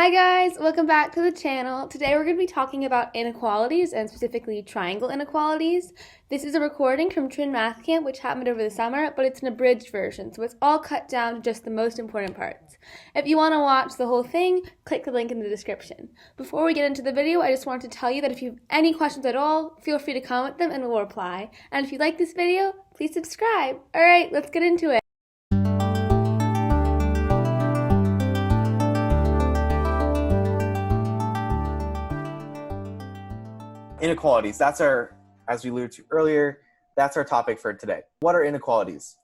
Hi guys, welcome back to the channel. Today we're going to be talking about inequalities and specifically triangle inequalities. This is a recording from TrinMathCamp which happened over the summer, but it's an abridged version, so it's all cut down to just the most important parts. If you want to watch the whole thing, click the link in the description. Before we get into the video, I just want to tell you that if you have any questions at all, feel free to comment them and we'll reply. And if you like this video, please subscribe. Alright, let's get into it. Inequalities, as we alluded to earlier, that's our topic for today. What are inequalities?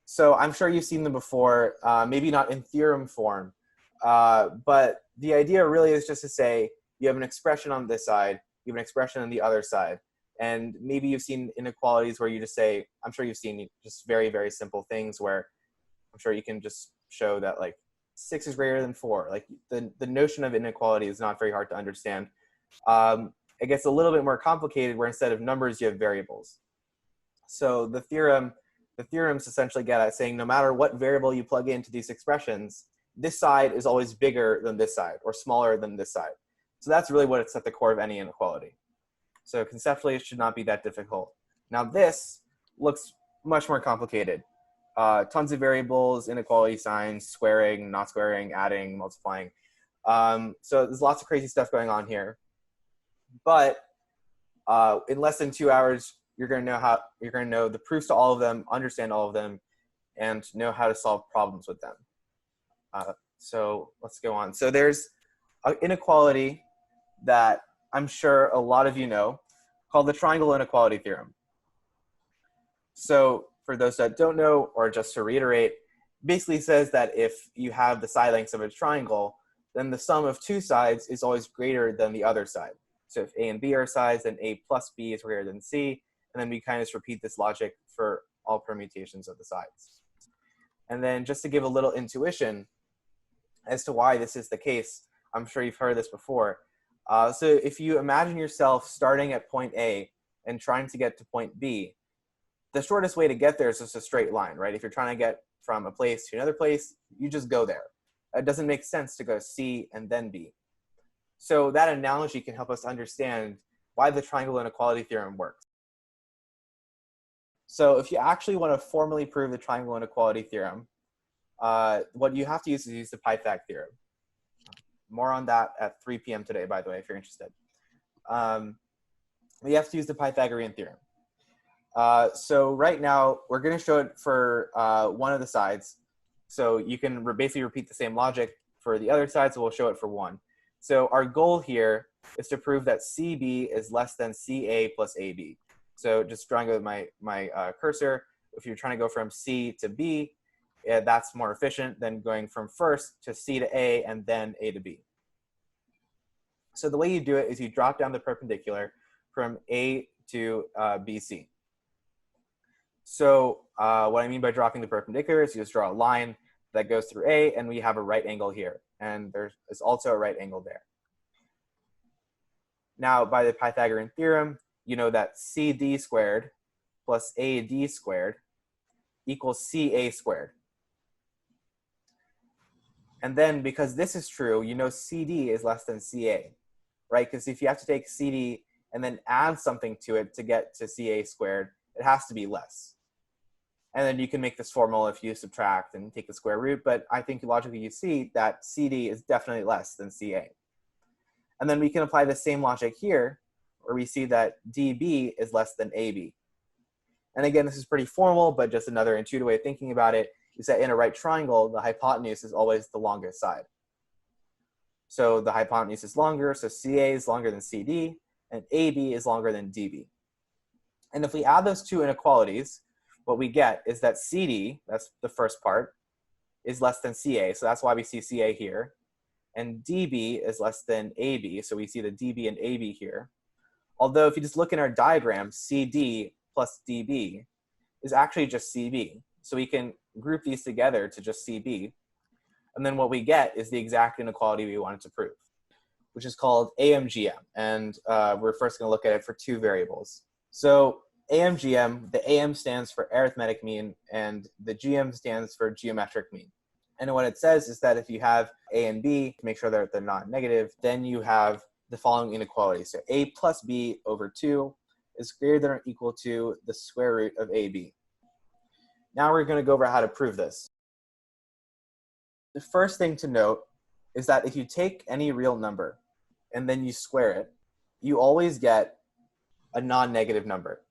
So I'm sure you've seen them before, maybe not in theorem form, but the idea really is just to say you have an expression on this side, you have an expression on the other side, and maybe you've seen inequalities where you just say, I'm sure you've seen just very, very simple things where I'm sure you can just show that like 6 is greater than 4. Like the notion of inequality is not very hard to understand. It gets a little bit more complicated where instead of numbers, you have variables. So the theorems essentially get at saying no matter what variable you plug into these expressions, this side is always bigger than this side or smaller than this side. So that's really what it's at the core of any inequality. So conceptually, it should not be that difficult. Now this looks much more complicated. Tons of variables, inequality signs, squaring, not squaring, adding, multiplying. So there's lots of crazy stuff going on here. But in less than 2 hours, you're going to know the proofs to all of them, understand all of them, and know how to solve problems with them. So let's go on. So there's an inequality that I'm sure a lot of you know called the triangle inequality theorem. So for those that don't know, or just to reiterate, basically says that if you have the side lengths of a triangle, then the sum of two sides is always greater than the other side. So if A and B are sides, then A plus B is greater than C. And then we kind of just repeat this logic for all permutations of the sides. And then just to give a little intuition as to why this is the case, I'm sure you've heard this before. So if you imagine yourself starting at point A and trying to get to point B, the shortest way to get there is just a straight line, right? If you're trying to get from a place to another place, you just go there. It doesn't make sense to go C and then B. So that analogy can help us understand why the triangle inequality theorem works. So if you actually want to formally prove the triangle inequality theorem, what you have to use is use the Pythagorean theorem. More on that at 3 p.m. today, by the way, if you're interested. You have to use the Pythagorean theorem. So right now, we're going to show it for one of the sides. So you can basically repeat the same logic for the other side, so we'll show it for one. So our goal here is to prove that CB is less than CA plus AB. So just drawing with my cursor, if you're trying to go from C to B, that's more efficient than going from first to C to A and then A to B. So the way you do it is you drop down the perpendicular from A to BC. So what I mean by dropping the perpendicular is you just draw a line that goes through A, and we have a right angle here. And there's also a right angle there. Now, by the Pythagorean theorem, you know that CD squared plus AD squared equals CA squared. And then because this is true, you know CD is less than CA, right? Because if you have to take CD and then add something to it to get to CA squared, it has to be less. And then you can make this formal if you subtract and take the square root, but I think logically you see that CD is definitely less than CA. And then we can apply the same logic here, where we see that DB is less than AB. And again, this is pretty formal, but just another intuitive way of thinking about it is that in a right triangle, the hypotenuse is always the longest side. So the hypotenuse is longer, so CA is longer than CD, and AB is longer than DB. And if we add those two inequalities, what we get is that CD, that's the first part, is less than CA. So that's why we see CA here. And DB is less than AB. So we see the DB and AB here. Although if you just look in our diagram, CD plus DB is actually just CB. So we can group these together to just CB. And then what we get is the exact inequality we wanted to prove, which is called AMGM. And we're first going to look at it for two variables. So AMGM, the AM stands for arithmetic mean, and the GM stands for geometric mean. And what it says is that if you have a and b, make sure that they're not negative, then you have the following inequality. So a plus b over 2 is greater than or equal to the square root of ab. Now we're going to go over how to prove this. The first thing to note is that if you take any real number and then you square it, you always get a non-negative number.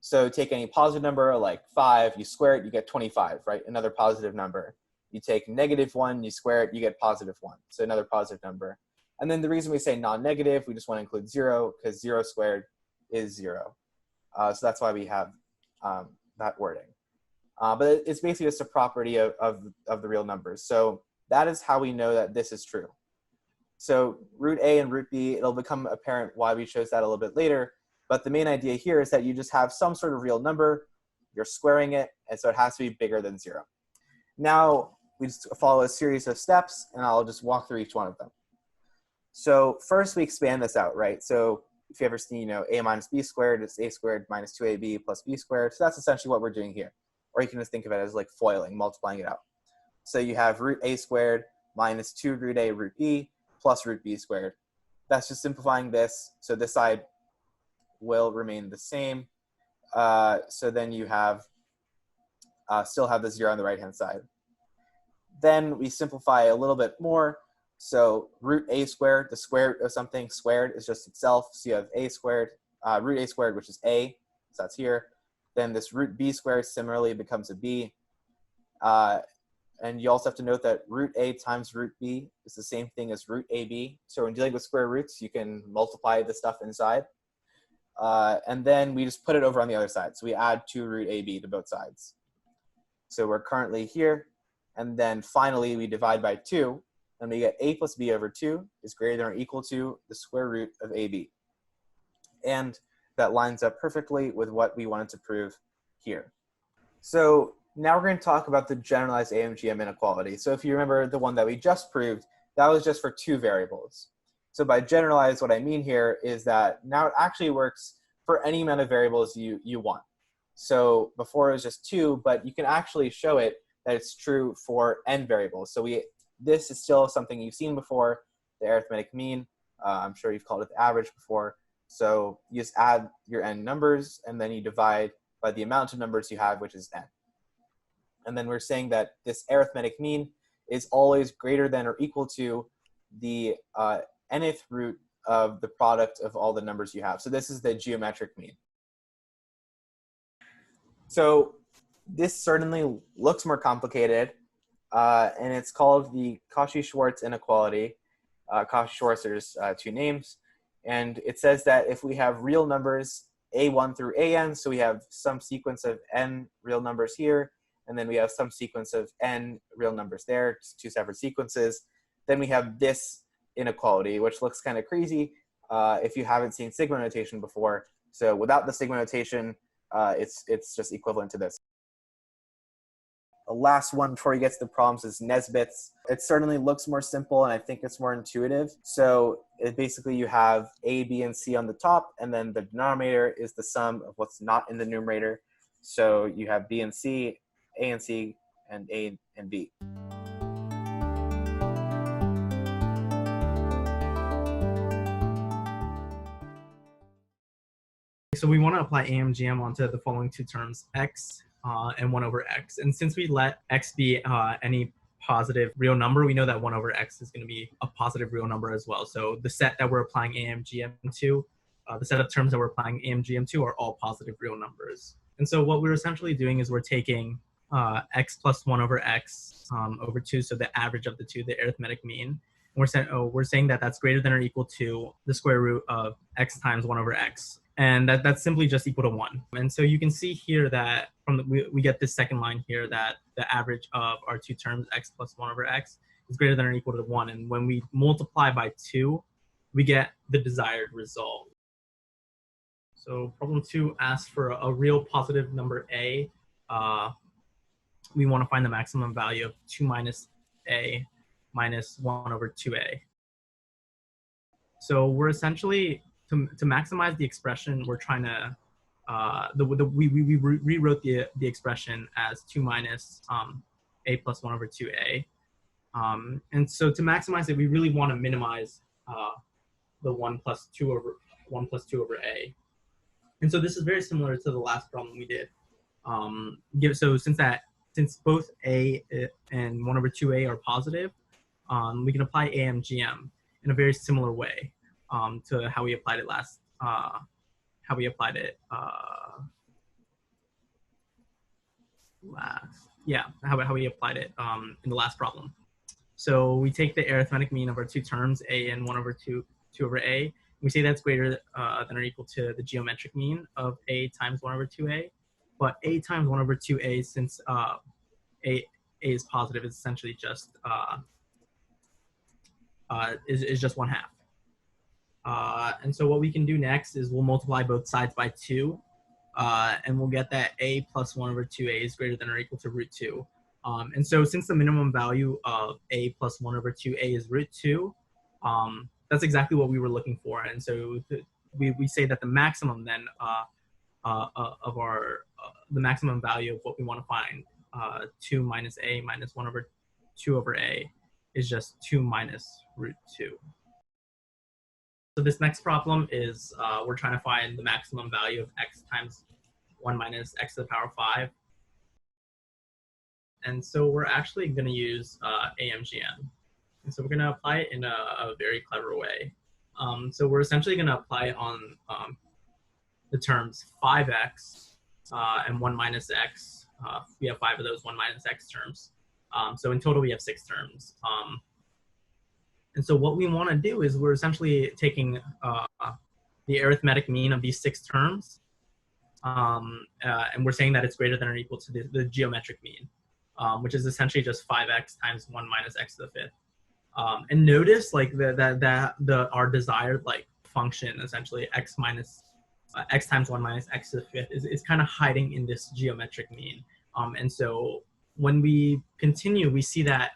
So take any positive number like 5, you square it, you get 25, right? Another positive number. You take -1, you square it, you get +1. So another positive number. And then the reason we say non-negative, we just want to include 0 because 0 squared is 0. So that's why we have that wording. But it's basically just a property of the real numbers. So that is how we know that this is true. So root A and root B, it'll become apparent why we chose that a little bit later. But the main idea here is that you just have some sort of real number, you're squaring it, and so it has to be bigger than 0. Now we just follow a series of steps, and I'll just walk through each one of them. So first we expand this out, right? So if you ever seen, a minus b squared, it's a squared minus 2ab plus b squared. So that's essentially what we're doing here. Or you can just think of it as like foiling, multiplying it out. So you have root a squared minus 2 root a root b plus root b squared. That's just simplifying this. So this side will remain the same. So then you have still have the 0 on the right-hand side. Then we simplify a little bit more. So root a squared, the square root of something squared is just itself. So you have a squared, root a squared, which is a, so that's here. Then this root b squared similarly becomes a b. And you also have to note that root a times root b is the same thing as root ab. So when dealing with square roots, you can multiply the stuff inside. And then we just put it over on the other side. So we add 2 root ab to both sides. So we're currently here. And then finally, we divide by 2. And we get a plus b over 2 is greater than or equal to the square root of ab. And that lines up perfectly with what we wanted to prove here. So now we're going to talk about the generalized AMGM inequality. So if you remember the one that we just proved, that was just for 2 variables. So by generalized, what I mean here is that now it actually works for any amount of variables you want. So before it was just 2, but you can actually show it that it's true for n variables. So this is still something you've seen before, the arithmetic mean. I'm sure you've called it the average before. So you just add your n numbers, and then you divide by the amount of numbers you have, which is n. And then we're saying that this arithmetic mean is always greater than or equal to the nth root of the product of all the numbers you have. So this is the geometric mean. So this certainly looks more complicated, and it's called the Kashi-Schwartz inequality. Kashi-Schwartz, there's 2 names. And it says that if we have real numbers a1 through an, so we have some sequence of n real numbers here, and then we have some sequence of n real numbers there, just 2 separate sequences, then we have this inequality, which looks kind of crazy if you haven't seen sigma notation before. So without the sigma notation, it's just equivalent to this. The last one before he gets to the problems is Nesbitt's. It certainly looks more simple, and I think it's more intuitive. So basically you have a, b, and c on the top, and then the denominator is the sum of what's not in the numerator. So you have b and c, a and c, and a and b. So we want to apply AMGM onto the following 2 terms, x and 1 over x. And since we let x be any positive real number, we know that 1 over x is going to be a positive real number as well. So the set that we're applying AMGM to, the set of terms that we're applying AMGM to are all positive real numbers. And so what we're essentially doing is we're taking x plus 1 over x over 2, so the average of the 2, the arithmetic mean. And we're saying that that's greater than or equal to the square root of x times 1 over x. And that's simply just equal to 1. And so you can see here that we get this second line here that the average of our 2 terms, x plus 1 over x, is greater than or equal to 1. And when we multiply by 2, we get the desired result. So problem 2 asks for a real positive number a. We want to find the maximum value of 2 minus a minus 1 over 2a. So we're essentially, to maximize the expression, we're trying to, we rewrote the expression as 2 minus a plus 1 over 2a. And so to maximize it, we really want to minimize the 1 plus 2 over a. And so this is very similar to the last problem we did. So since both a and 1 over 2a are positive, we can apply AMGM in a very similar way to how we applied it last. How we applied it how we applied it in the last problem. So we take the arithmetic mean of our two terms, a and 1 over 2 over a. We say that's greater than or equal to the geometric mean of a times 1 over 2a. But a times 1 over 2a, since a is positive, is essentially just is just 1/2. And so what we can do next is we'll multiply both sides by 2, and we'll get that a plus 1 over 2a is greater than or equal to root 2. And so since the minimum value of a plus 1 over 2a is root 2, that's exactly what we were looking for. And so we say that the maximum then of our the maximum value of what we want to find, 2 minus a minus 1 over 2 over a, is just 2 minus root 2. So this next problem is we're trying to find the maximum value of x times 1 minus x to the power 5. And so we're actually going to use AMGM. And so we're going to apply it in a very clever way. So we're essentially going to apply it on the terms 5x and 1 minus x. We have 5 of those 1 minus x terms. So in total, we have 6 terms. And so what we want to do is we're essentially taking the arithmetic mean of these 6 terms, and we're saying that it's greater than or equal to the geometric mean, which is essentially just 5x times 1 minus x to the 5th. And notice like our desired like function, essentially x times 1 minus x to the 5th, is kind of hiding in this geometric mean. And so when we continue, we see that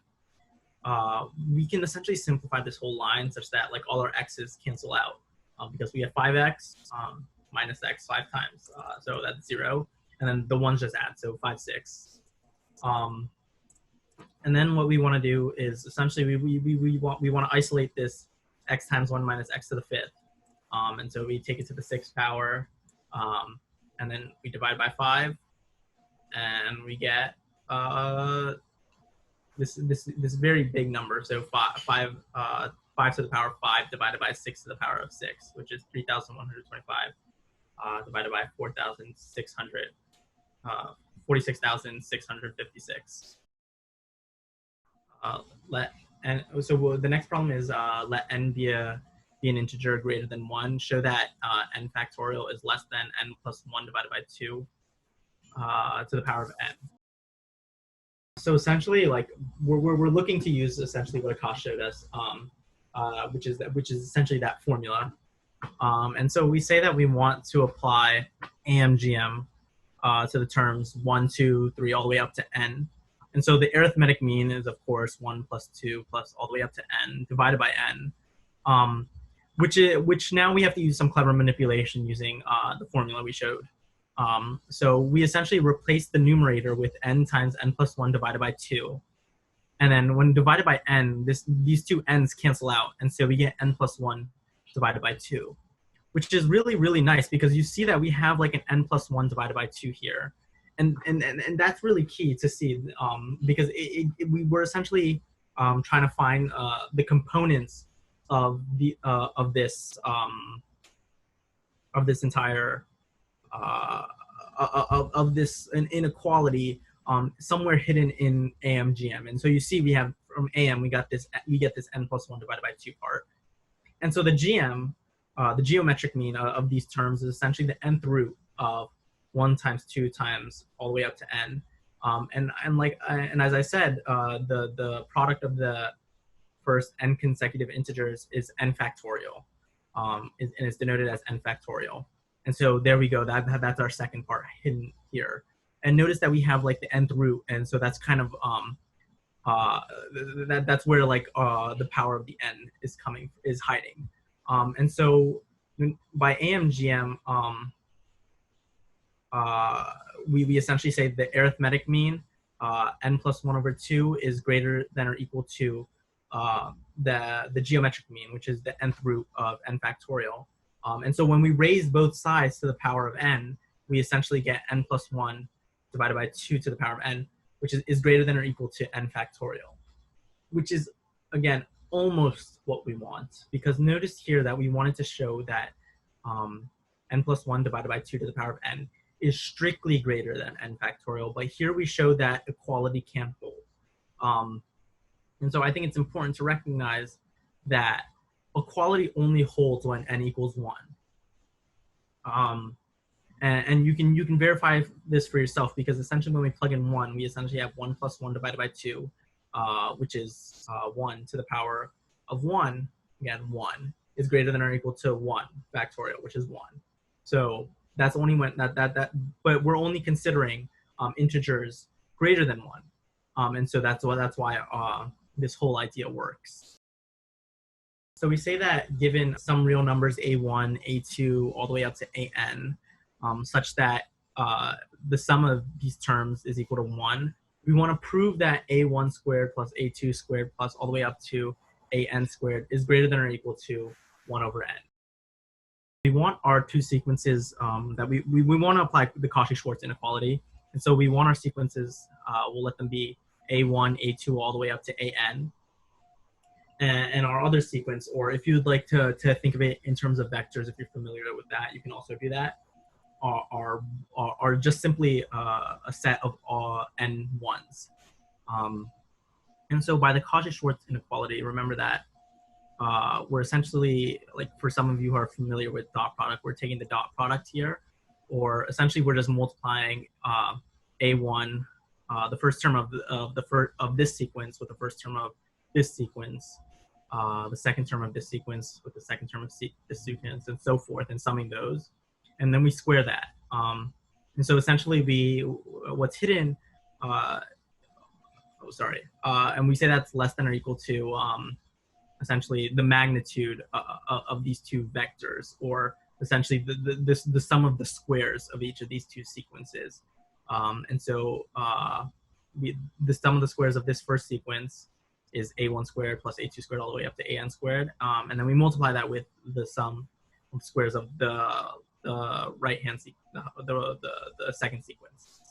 we can essentially simplify this whole line such that like all our x's cancel out, because we have 5x minus x 5 times, so that's 0, and then the ones just add, so 5, 6. And then what we want to do is essentially we want to isolate this x times 1 minus x to the 5th, and so we take it to the 6th power, and then we divide by 5, and we get this very big number. So 5 to the power of 5 divided by 6 to the power of 6, which is 3,125 divided by 4,600, 46,656. So the next problem is let n be an integer greater than 1. Show that n factorial is less than n plus 1 divided by 2 to the power of n. So essentially, like we're looking to use essentially what Kashi showed us, which is essentially that formula. And so we say that we want to apply AMGM to the terms 1, 2, 3, all the way up to n. And so the arithmetic mean is, of course, 1 plus 2 plus all the way up to n divided by n, which now we have to use some clever manipulation using the formula we showed. So we essentially replace the numerator with n times n plus 1 divided by 2. And then when divided by n, these two n's cancel out. And so we get n plus 1 divided by 2, which is really, really nice because you see that we have like an n plus 1 divided by 2 here. And that's really key to see, because we were essentially trying to find the components of this entire of this inequality somewhere hidden in AMGM. And so you see we have from AM we get this n plus 1 divided by 2 part. And so the GM, the geometric mean of these terms is essentially the nth root of 1 times 2 times all the way up to n. And as I said, the product of the first n consecutive integers is n factorial, and it's denoted as n factorial. And so there we go. That's our second part hidden here. And notice that we have like the nth root, and so that's kind of that's where like the power of the n is hiding. And so by AMGM, we essentially say the arithmetic mean n plus 1 over 2 is greater than or equal to the geometric mean, which is the nth root of n factorial. And so when we raise both sides to the power of n, we essentially get n plus 1 divided by 2 to the power of n, which is greater than or equal to n factorial, which is, again, almost what we want, because notice here that we wanted to show that n plus 1 divided by 2 to the power of n is strictly greater than n factorial, but here we show that equality can't hold. And so I think it's important to recognize that equality only holds when n equals 1. And you can verify this for yourself, because essentially when we plug in 1, we essentially have 1 plus 1 divided by 2, which is 1 to the power of 1. Again, 1 is greater than or equal to 1 factorial, which is 1. So that's only when but we're only considering integers greater than 1. And so that's why this whole idea works. So we say that given some real numbers a1, a2, all the way up to an, such that the sum of these terms is equal to 1, we want to prove that a1 squared plus a2 squared plus all the way up to an squared is greater than or equal to 1 over n. We want our two sequences that we want to apply the Kashi-Schwartz inequality. And so we want our sequences, we'll let them be a1, a2, all the way up to an. And our other sequence, or if you'd like to think of it in terms of vectors, if you're familiar with that, you can also do that, are just simply a set of n ones. And so by the Kashi-Schwartz inequality, remember that we're essentially, like for some of you who are familiar with dot product, we're taking the dot product here, or essentially we're just multiplying a1, the first term of this sequence with the first term of this sequence, the second term of this sequence with the second term of this sequence, and so forth, and summing those, and then we square that. And so essentially what's hidden, and we say that's less than or equal to essentially the magnitude of these two vectors, or essentially the sum of the squares of each of these two sequences. And so the sum of the squares of this first sequence is a1 squared plus a2 squared all the way up to an squared. And then we multiply that with the sum of squares of the right-hand the second sequence,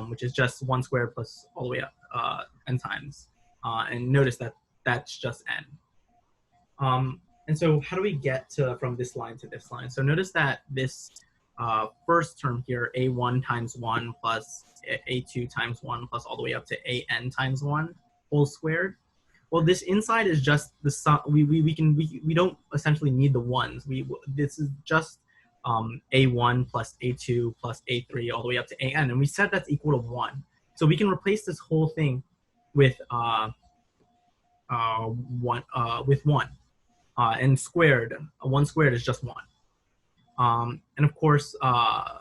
which is just 1 squared plus all the way up n times. And notice that that's just n. And so how do we get from this line to this line? So notice that this first term here, a1 times 1 plus a2 times 1 plus all the way up to an times 1 whole squared. Well, this inside is just the sum. We don't essentially need the ones. This is just a1 plus a2 plus a3 all the way up to an, and we said that's equal to 1. So we can replace this whole thing with 1 and squared. 1 squared is just 1. And of course,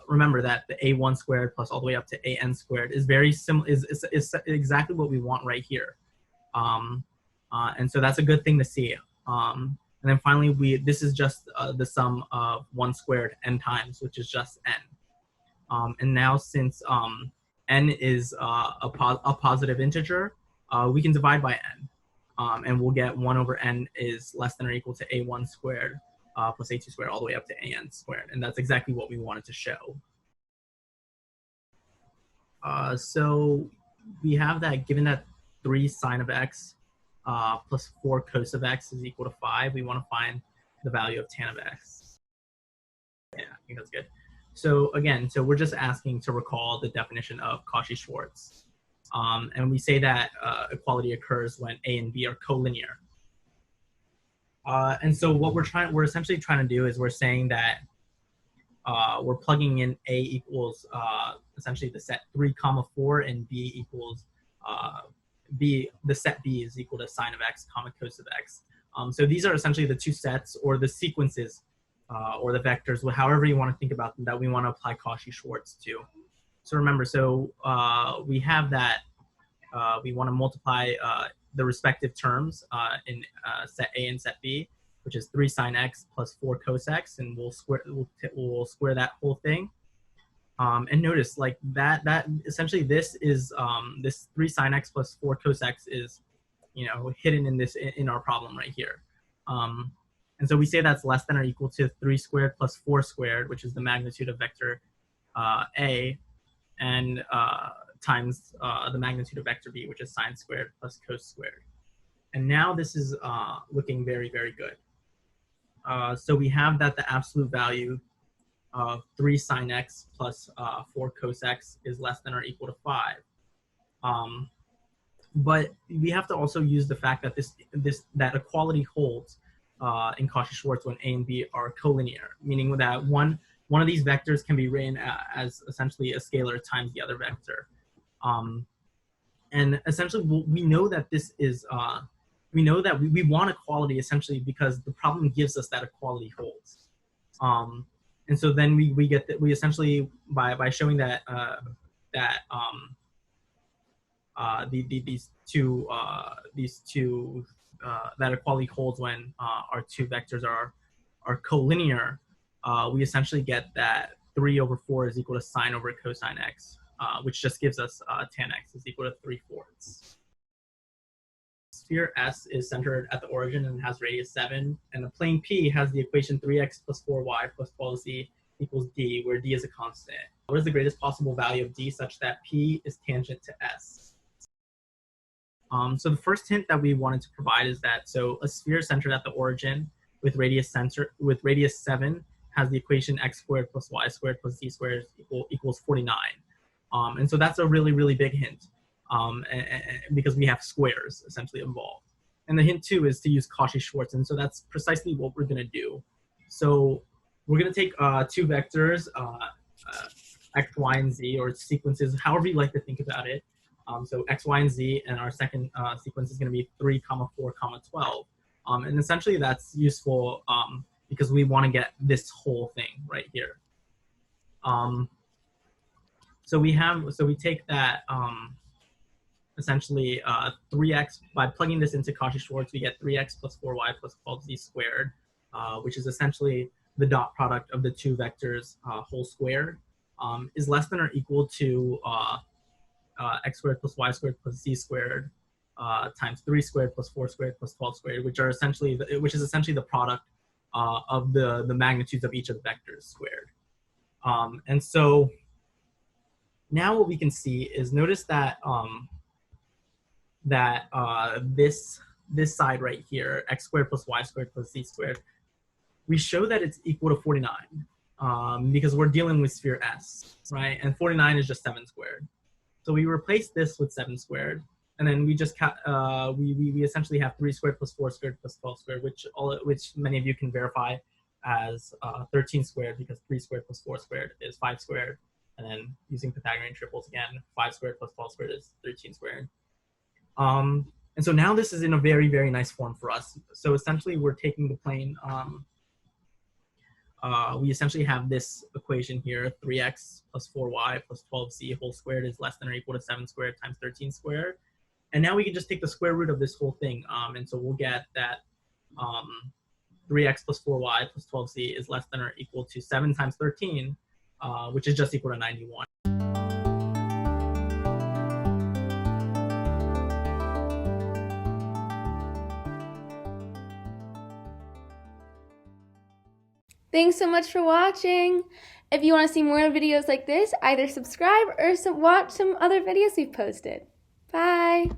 remember that the a1 squared plus all the way up to an squared is very similar. Is exactly what we want right here. And so that's a good thing to see. And then finally, this is just the sum of 1 squared n times, which is just n. And now since n is a positive integer, we can divide by n. And we'll get 1 over n is less than or equal to a1 squared plus a2 squared all the way up to an squared. And that's exactly what we wanted to show. So we have that given that 3 sine of x plus 4 cos of x is equal to 5, we want to find the value of tan of x. Yeah, I think that's good. So again, we're just asking to recall the definition of Kashi-Schwartz. And we say that equality occurs when a and b are collinear. And so what we're essentially trying to do is we're saying that we're plugging in a equals essentially the set 3 comma 4, and b equals the set b is equal to sine of x comma cos of x. So these are essentially the two sets, or the sequences, or the vectors, however you want to think about them, that we want to apply Kashi-Schwartz to. So remember, we have that we want to multiply the respective terms in set A and set B, which is 3 sine x plus 4 cos x, and we'll square that whole thing. And notice like that essentially this is this 3 sine x plus 4 cos x is, you know, hidden in our problem right here. And so we say that's less than or equal to 3 squared plus 4 squared, which is the magnitude of vector A, and times the magnitude of vector B, which is sine squared plus cos squared. And now this is looking very, very good. So we have that the absolute value of 3 sine x plus 4 cos x is less than or equal to 5. But we have to also use the fact that that equality holds in Kashi-Schwartz when A and B are collinear, meaning that one of these vectors can be written as essentially a scalar times the other vector. And essentially, we know that this is, we know that we want equality essentially because the problem gives us that equality holds. And so then we get that we essentially, by showing that these two that equality holds when our two vectors are collinear, we essentially get that 3 over 4 is equal to sine over cosine x, which just gives us tan x is equal to 3/4. Sphere S is centered at the origin and has radius 7, and the plane P has the equation 3x plus 4y plus 12z equals d, where d is a constant. What is the greatest possible value of d such that P is tangent to S? So the first hint that we wanted to provide is that so a sphere centered at the origin with radius 7 has the equation x squared plus y squared plus z squared equals 49. And so that's a really, really big hint because we have squares essentially involved. And the hint too is to use Kashi-Schwartz, and so that's precisely what we're going to do. So we're going to take two vectors, x, y, and z, or sequences, however you like to think about it. So x, y, and z, and our second sequence is going to be 3, 4, 12. And essentially that's useful because we want to get this whole thing right here. So we take that essentially 3x, by plugging this into Kashi-Schwartz, we get 3x plus 4y plus 12z squared, which is essentially the dot product of the two vectors whole squared, is less than or equal to x squared plus y squared plus z squared times 3 squared plus 4 squared plus 12 squared, which is essentially the product of the magnitudes of each of the vectors squared. And so now what we can see is, notice that this side right here, x squared plus y squared plus z squared, we show that it's equal to 49 because we're dealing with sphere S, right? And 49 is just 7 squared. So we replace this with 7 squared, and then we just we essentially have 3 squared plus 4 squared plus 12 squared, which many of you can verify as 13 squared, because 3 squared plus 4 squared is 5 squared, and then using Pythagorean triples again, 5 squared plus 12 squared is 13 squared. And so now this is in a very, very nice form for us. So essentially we're taking the plane, we essentially have this equation here, 3x plus 4y plus 12z whole squared is less than or equal to 7 squared times 13 squared. And now we can just take the square root of this whole thing. And so we'll get that 3x plus 4y plus 12z is less than or equal to 7 times 13, which is just equal to 91. Thanks so much for watching. If you want to see more videos like this, either subscribe or watch some other videos we've posted. Bye.